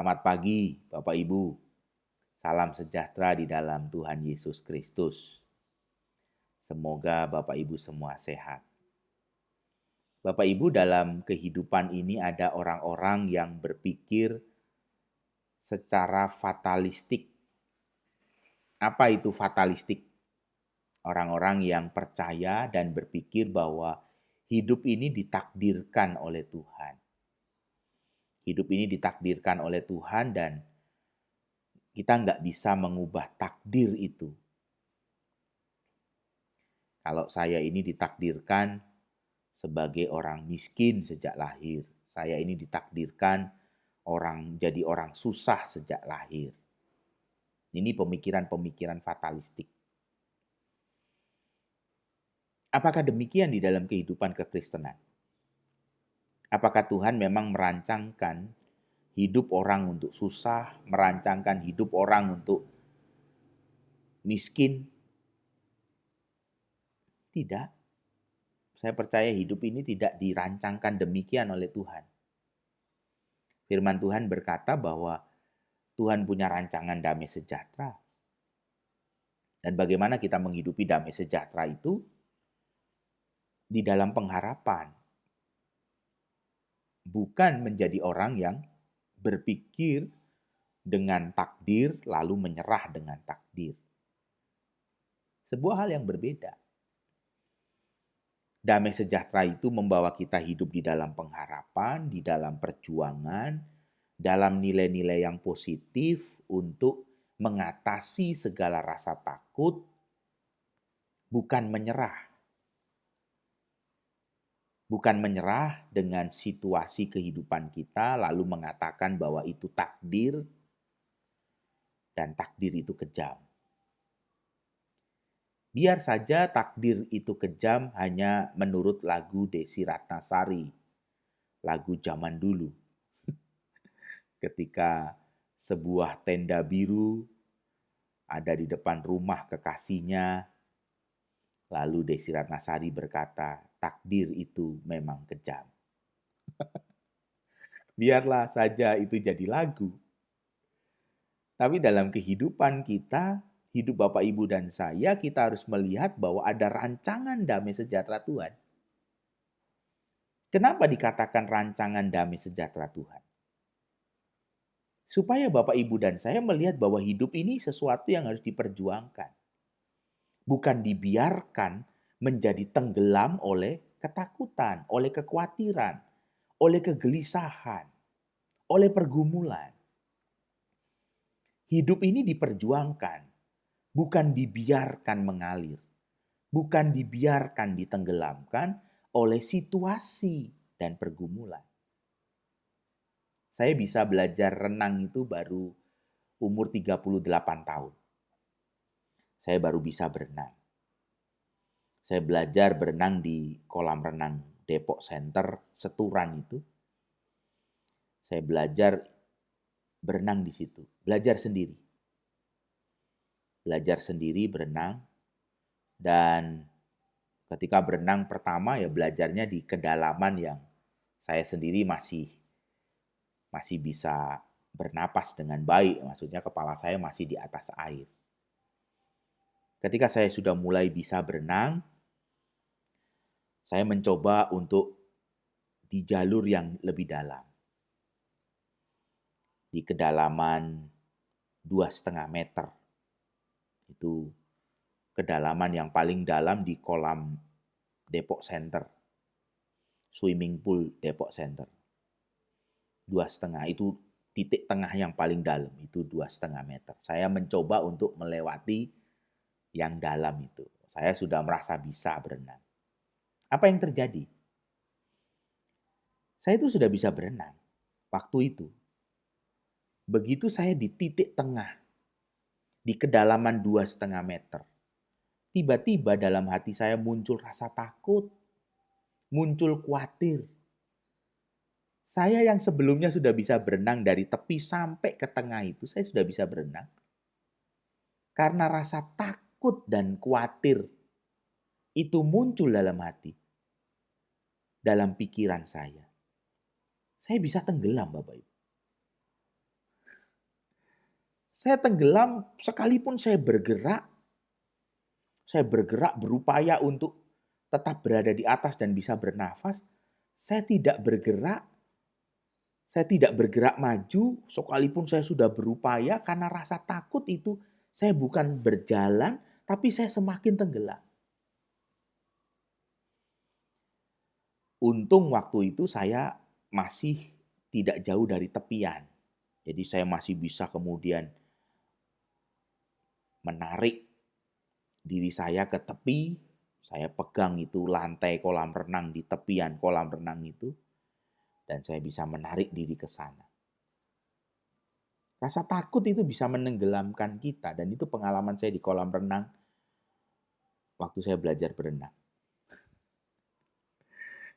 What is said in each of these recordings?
Selamat pagi, Bapak Ibu. Salam sejahtera di dalam Tuhan Yesus Kristus. Semoga Bapak Ibu semua sehat. Bapak Ibu, dalam kehidupan ini ada orang-orang yang berpikir secara fatalistik. Apa itu fatalistik? Orang-orang yang percaya dan berpikir bahwa hidup ini ditakdirkan oleh Tuhan. Hidup ini ditakdirkan oleh Tuhan dan kita nggak bisa mengubah takdir itu. Kalau saya ini ditakdirkan sebagai orang miskin sejak lahir. Saya ini ditakdirkan jadi orang susah sejak lahir. Ini pemikiran-pemikiran fatalistik. Apakah demikian di dalam kehidupan kekristenan? Apakah Tuhan memang merancangkan hidup orang untuk susah, merancangkan hidup orang untuk miskin? Tidak. Saya percaya hidup ini tidak dirancangkan demikian oleh Tuhan. Firman Tuhan berkata bahwa Tuhan punya rancangan damai sejahtera. Dan bagaimana kita menghidupi damai sejahtera itu? Di dalam pengharapan. Bukan menjadi orang yang berpikir dengan takdir lalu menyerah dengan takdir. Sebuah hal yang berbeda. Damai sejahtera itu membawa kita hidup di dalam pengharapan, di dalam perjuangan, dalam nilai-nilai yang positif untuk mengatasi segala rasa takut, bukan menyerah. Bukan menyerah dengan situasi kehidupan kita, lalu mengatakan bahwa itu takdir, dan takdir itu kejam. Biar saja takdir itu kejam hanya menurut lagu Desy Ratnasari, lagu zaman dulu. Ketika sebuah tenda biru ada di depan rumah kekasihnya, lalu Desy Ratnasari berkata, takdir itu memang kejam. Biarlah saja itu jadi lagu. Tapi dalam kehidupan kita, hidup Bapak, Ibu, dan saya, kita harus melihat bahwa ada rancangan damai sejahtera Tuhan. Kenapa dikatakan rancangan damai sejahtera Tuhan? Supaya Bapak, Ibu, dan saya melihat bahwa hidup ini sesuatu yang harus diperjuangkan. Bukan dibiarkan menjadi tenggelam oleh ketakutan, oleh kekhawatiran, oleh kegelisahan, oleh pergumulan. Hidup ini diperjuangkan, bukan dibiarkan mengalir, bukan dibiarkan ditenggelamkan oleh situasi dan pergumulan. Saya bisa belajar renang itu baru umur 38 tahun. Saya baru bisa berenang. Saya belajar berenang di kolam renang Depok Center, Seturan itu. Saya belajar berenang di situ, belajar sendiri. Belajar sendiri berenang, dan ketika berenang pertama ya belajarnya di kedalaman yang saya sendiri masih bisa bernapas dengan baik, maksudnya kepala saya masih di atas air. Ketika saya sudah mulai bisa berenang, saya mencoba untuk di jalur yang lebih dalam. Di kedalaman 2,5 meter. Itu kedalaman yang paling dalam di kolam Depok Center. Swimming pool Depok Center. 2,5 itu titik tengah yang paling dalam, itu 2,5 meter. Saya mencoba untuk melewati yang dalam itu. Saya sudah merasa bisa berenang. Apa yang terjadi? Saya itu sudah bisa berenang waktu itu. Begitu saya di titik tengah, di kedalaman 2,5 meter, tiba-tiba dalam hati saya muncul rasa takut, muncul khawatir. Saya yang sebelumnya sudah bisa berenang dari tepi sampai ke tengah itu, saya sudah bisa berenang. Karena rasa takut dan khawatir itu muncul dalam hati, dalam pikiran saya. Saya bisa tenggelam, Bapak Ibu. Saya tenggelam sekalipun saya bergerak berupaya untuk tetap berada di atas dan bisa bernafas, saya tidak bergerak, saya tidak bergerak maju sekalipun saya sudah berupaya karena rasa takut itu saya bukan berjalan, tapi saya semakin tenggelam. Untung waktu itu saya masih tidak jauh dari tepian. Jadi saya masih bisa kemudian menarik diri saya ke tepi, saya pegang itu lantai kolam renang di tepian kolam renang itu, dan saya bisa menarik diri ke sana. Rasa takut itu bisa menenggelamkan kita, dan itu pengalaman saya di kolam renang waktu saya belajar berenang.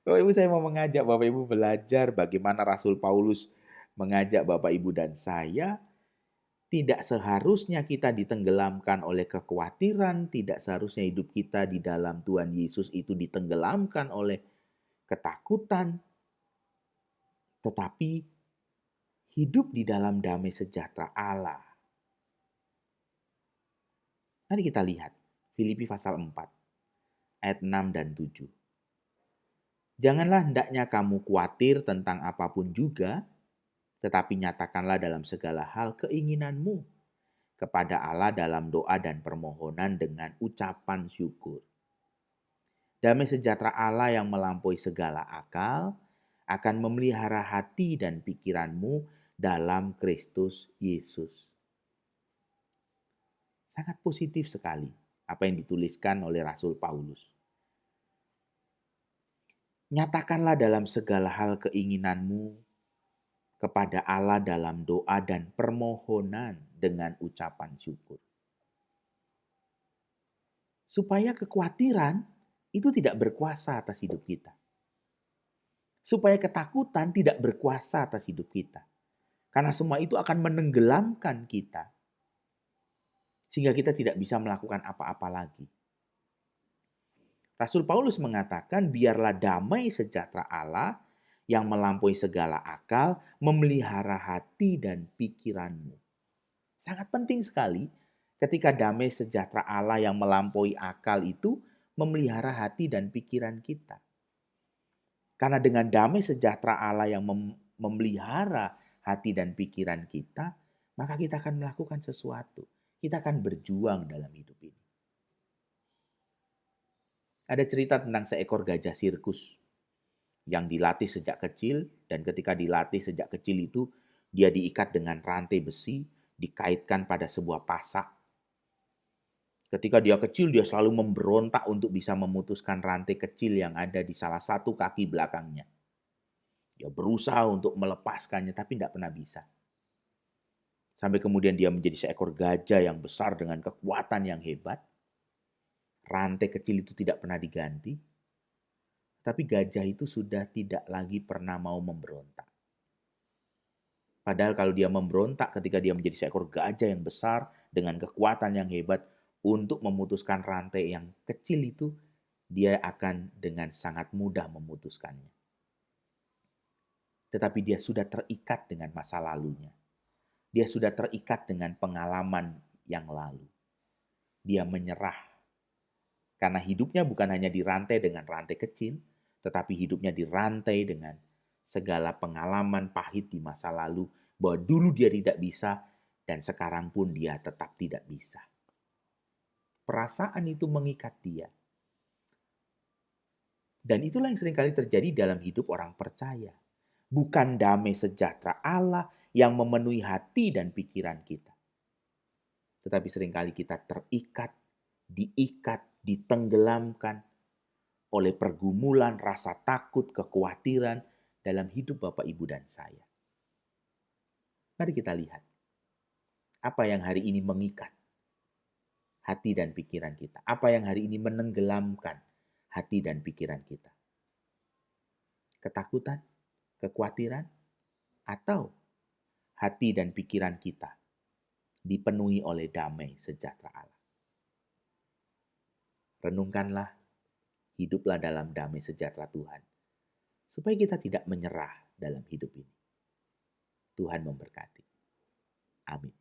Bapak Ibu, saya mau mengajak Bapak Ibu belajar bagaimana Rasul Paulus mengajak Bapak Ibu dan saya. Tidak seharusnya kita ditenggelamkan oleh kekhawatiran, tidak seharusnya hidup kita di dalam Tuhan Yesus itu ditenggelamkan oleh ketakutan, tetapi hidup di dalam damai sejahtera Allah. Mari kita lihat Filipi pasal 4 ayat 6 dan 7. Janganlah hendaknya kamu khawatir tentang apapun juga, tetapi nyatakanlah dalam segala hal keinginanmu kepada Allah dalam doa dan permohonan dengan ucapan syukur. Damai sejahtera Allah yang melampaui segala akal akan memelihara hati dan pikiranmu dalam Kristus Yesus. Sangat positif sekali apa yang dituliskan oleh Rasul Paulus. Nyatakanlah dalam segala hal keinginanmu kepada Allah dalam doa dan permohonan dengan ucapan syukur. Supaya kekhawatiran itu tidak berkuasa atas hidup kita. Supaya ketakutan tidak berkuasa atas hidup kita. Karena semua itu akan menenggelamkan kita. Sehingga kita tidak bisa melakukan apa-apa lagi. Rasul Paulus mengatakan, biarlah damai sejahtera Allah yang melampaui segala akal memelihara hati dan pikiranmu. Sangat penting sekali ketika damai sejahtera Allah yang melampaui akal itu memelihara hati dan pikiran kita. Karena dengan damai sejahtera Allah yang memelihara hati dan pikiran kita, maka kita akan melakukan sesuatu. Kita akan berjuang dalam hidup ini. Ada cerita tentang seekor gajah sirkus yang dilatih sejak kecil, dan ketika dilatih sejak kecil itu dia diikat dengan rantai besi, dikaitkan pada sebuah pasak. Ketika dia kecil, dia selalu memberontak untuk bisa memutuskan rantai kecil yang ada di salah satu kaki belakangnya. Dia berusaha untuk melepaskannya, tapi tidak pernah bisa. Sampai kemudian dia menjadi seekor gajah yang besar dengan kekuatan yang hebat. Rantai kecil itu tidak pernah diganti. Tapi gajah itu sudah tidak lagi pernah mau memberontak. Padahal kalau dia memberontak ketika dia menjadi seekor gajah yang besar dengan kekuatan yang hebat untuk memutuskan rantai yang kecil itu, dia akan dengan sangat mudah memutuskannya. Tetapi dia sudah terikat dengan masa lalunya. Dia sudah terikat dengan pengalaman yang lalu. Dia menyerah. Karena hidupnya bukan hanya dirantai dengan rantai kecil, tetapi hidupnya dirantai dengan segala pengalaman pahit di masa lalu, bahwa dulu dia tidak bisa dan sekarang pun dia tetap tidak bisa. Perasaan itu mengikat dia. Dan itulah yang seringkali terjadi dalam hidup orang percaya. Bukan damai sejahtera Allah yang memenuhi hati dan pikiran kita. Tetapi seringkali kita terikat, diikat, ditenggelamkan oleh pergumulan, rasa takut, kekhawatiran dalam hidup Bapak, Ibu, dan saya. Mari kita lihat apa yang hari ini mengikat hati dan pikiran kita. Apa yang hari ini menenggelamkan hati dan pikiran kita. Ketakutan, kekhawatiran, atau hati dan pikiran kita dipenuhi oleh damai sejahtera Allah. Renungkanlah, hiduplah dalam damai sejahtera Tuhan, supaya kita tidak menyerah dalam hidup ini. Tuhan memberkati. Amin.